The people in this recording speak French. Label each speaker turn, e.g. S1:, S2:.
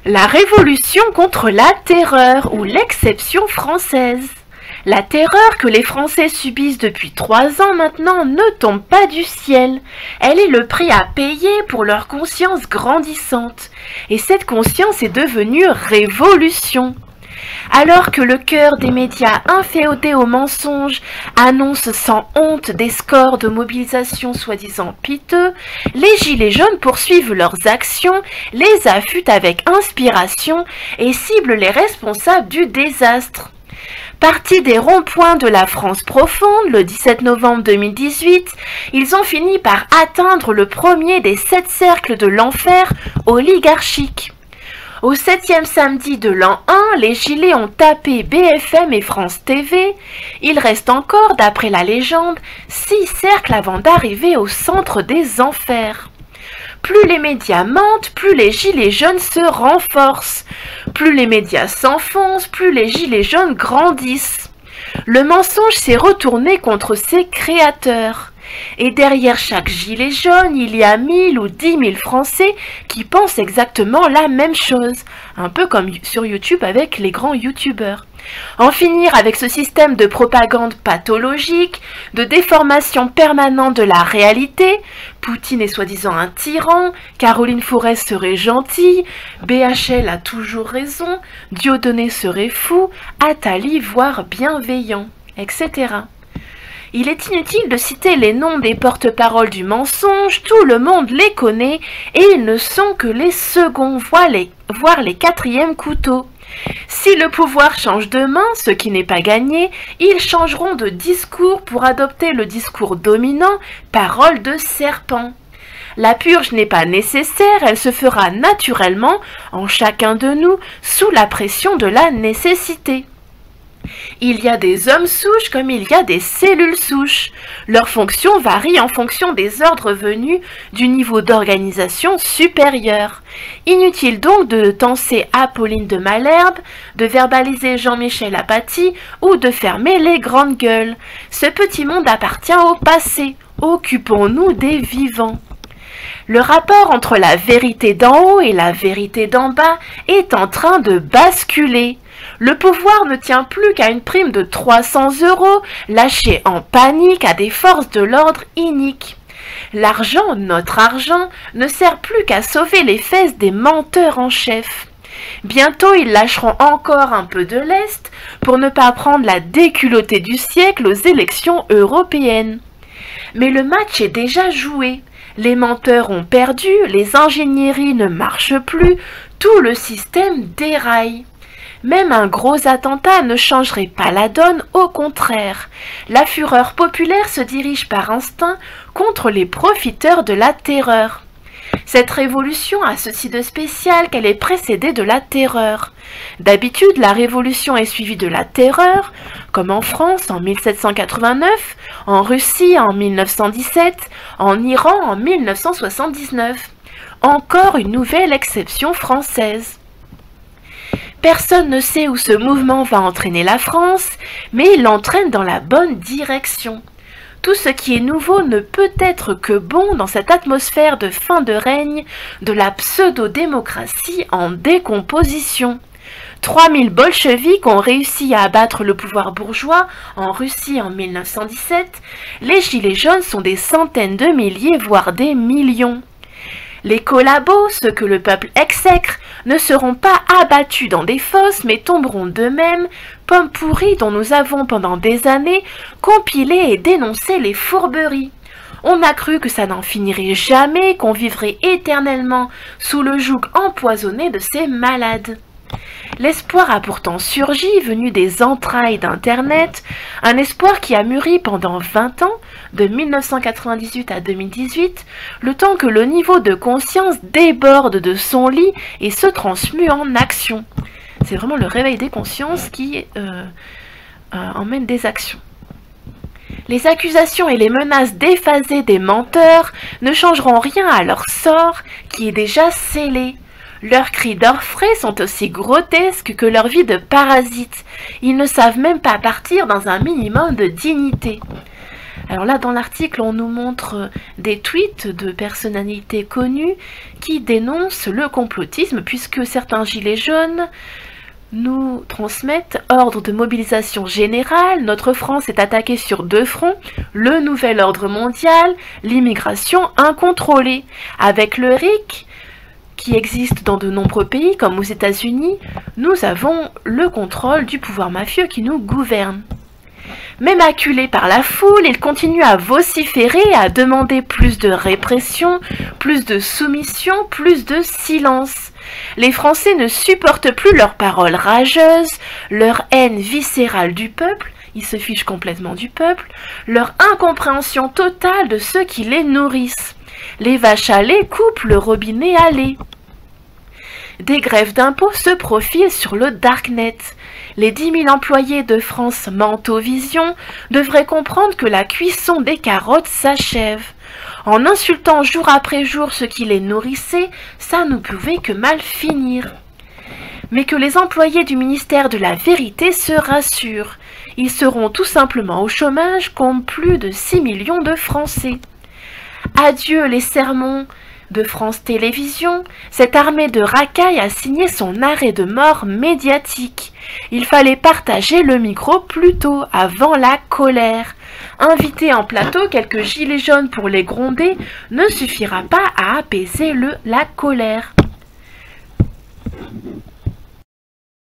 S1: La Révolution contre la terreur ou l'exception française. La terreur que les Français subissent depuis 3 ans maintenant ne tombe pas du ciel. Elle est le prix à payer pour leur conscience grandissante. Et cette conscience est devenue révolution. Alors que le cœur des médias inféodés aux mensonges annonce sans honte des scores de mobilisation soi-disant piteux, les gilets jaunes poursuivent leurs actions, les affûtent avec inspiration et ciblent les responsables du désastre. Partis des ronds-points de la France profonde le 17 novembre 2018, ils ont fini par atteindre le premier des 7 cercles de l'enfer oligarchique. Au 7e samedi de l'an 1, les gilets ont tapé BFM et France TV. Il reste encore, d'après la légende, 6 cercles avant d'arriver au centre des enfers. Plus les médias mentent, plus les gilets jaunes se renforcent. Plus les médias s'enfoncent, plus les gilets jaunes grandissent. Le mensonge s'est retourné contre ses créateurs. Et derrière chaque gilet jaune, il y a 1000 ou 10 000 Français qui pensent exactement la même chose. Un peu comme sur YouTube avec les grands YouTubeurs. En finir avec ce système de propagande pathologique, de déformation permanente de la réalité. Poutine est soi-disant un tyran, Caroline Forest serait gentille, BHL a toujours raison, Dieudonné serait fou, Attali voire bienveillant, etc. Il est inutile de citer les noms des porte-paroles du mensonge, tout le monde les connaît et ils ne sont que les seconds, voire les 4e couteaux. Si le pouvoir change de main, ce qui n'est pas gagné, ils changeront de discours pour adopter le discours dominant, parole de serpent. La purge n'est pas nécessaire, elle se fera naturellement en chacun de nous sous la pression de la nécessité. Il y a des hommes souches comme il y a des cellules souches. Leur fonction varie en fonction des ordres venus du niveau d'organisation supérieur. Inutile donc de tenser Apolline de Malherbe, de verbaliser Jean-Michel Apathy ou de fermer les grandes gueules. Ce petit monde appartient au passé. Occupons-nous des vivants. Le rapport entre la vérité d'en haut et la vérité d'en bas est en train de basculer. Le pouvoir ne tient plus qu'à une prime de 300 € lâchée en panique à des forces de l'ordre iniques. L'argent, notre argent, ne sert plus qu'à sauver les fesses des menteurs en chef. Bientôt, ils lâcheront encore un peu de lest pour ne pas prendre la déculottée du siècle aux élections européennes. Mais le match est déjà joué. Les menteurs ont perdu, les ingénieries ne marchent plus, tout le système déraille. Même un gros attentat ne changerait pas la donne, au contraire. La fureur populaire se dirige par instinct contre les profiteurs de la terreur. Cette révolution a ceci de spécial qu'elle est précédée de la terreur. D'habitude, la révolution est suivie de la terreur, comme en France en 1789, en Russie en 1917, en Iran en 1979. Encore une nouvelle exception française. Personne ne sait où ce mouvement va entraîner la France, mais il l'entraîne dans la bonne direction. Tout ce qui est nouveau ne peut être que bon dans cette atmosphère de fin de règne de la pseudo-démocratie en décomposition. 3000 bolcheviks ont réussi à abattre le pouvoir bourgeois en Russie en 1917. Les gilets jaunes sont des centaines de milliers, voire des millions. Les collabos, ceux que le peuple exècre, ne seront pas abattus dans des fosses, mais tomberont d'eux-mêmes, pommes pourries dont nous avons pendant des années compilé et dénoncé les fourberies. On a cru que ça n'en finirait jamais, qu'on vivrait éternellement sous le joug empoisonné de ces malades. L'espoir a pourtant surgi, venu des entrailles d'Internet, un espoir qui a mûri pendant 20 ans, de 1998 à 2018, le temps que le niveau de conscience déborde de son lit et se transmue en action. C'est vraiment le réveil des consciences qui emmène des actions. Les accusations et les menaces déphasées des menteurs ne changeront rien à leur sort qui est déjà scellé. Leurs cris d'orfraie sont aussi grotesques que leur vie de parasites. Ils ne savent même pas partir dans un minimum de dignité. Alors là, dans l'article, on nous montre des tweets de personnalités connues qui dénoncent le complotisme, puisque certains gilets jaunes nous transmettent ordre de mobilisation générale, notre France est attaquée sur 2 fronts, le nouvel ordre mondial, l'immigration incontrôlée. Avec le RIC, qui existe dans de nombreux pays, comme aux États-Unis, nous avons le contrôle du pouvoir mafieux qui nous gouverne. Même acculés par la foule, ils continuent à vociférer et à demander plus de répression, plus de soumission, plus de silence. Les Français ne supportent plus leurs paroles rageuses, leur haine viscérale du peuple, ils se fichent complètement du peuple, leur incompréhension totale de ceux qui les nourrissent. Les vaches à lait coupent le robinet à lait. Des grèves d'impôts se profilent sur le Darknet. Les 10 000 employés de France Manteau-Vision devraient comprendre que la cuisson des carottes s'achève. En insultant jour après jour ceux qui les nourrissaient, ça ne pouvait que mal finir. Mais que les employés du ministère de la Vérité se rassurent. Ils seront tout simplement au chômage comme plus de 6 millions de Français. Adieu les sermons de France Télévisions, cette armée de racailles a signé son arrêt de mort médiatique. Il fallait partager le micro plus tôt, avant la colère. Inviter en plateau quelques gilets jaunes pour les gronder ne suffira pas à apaiser la colère.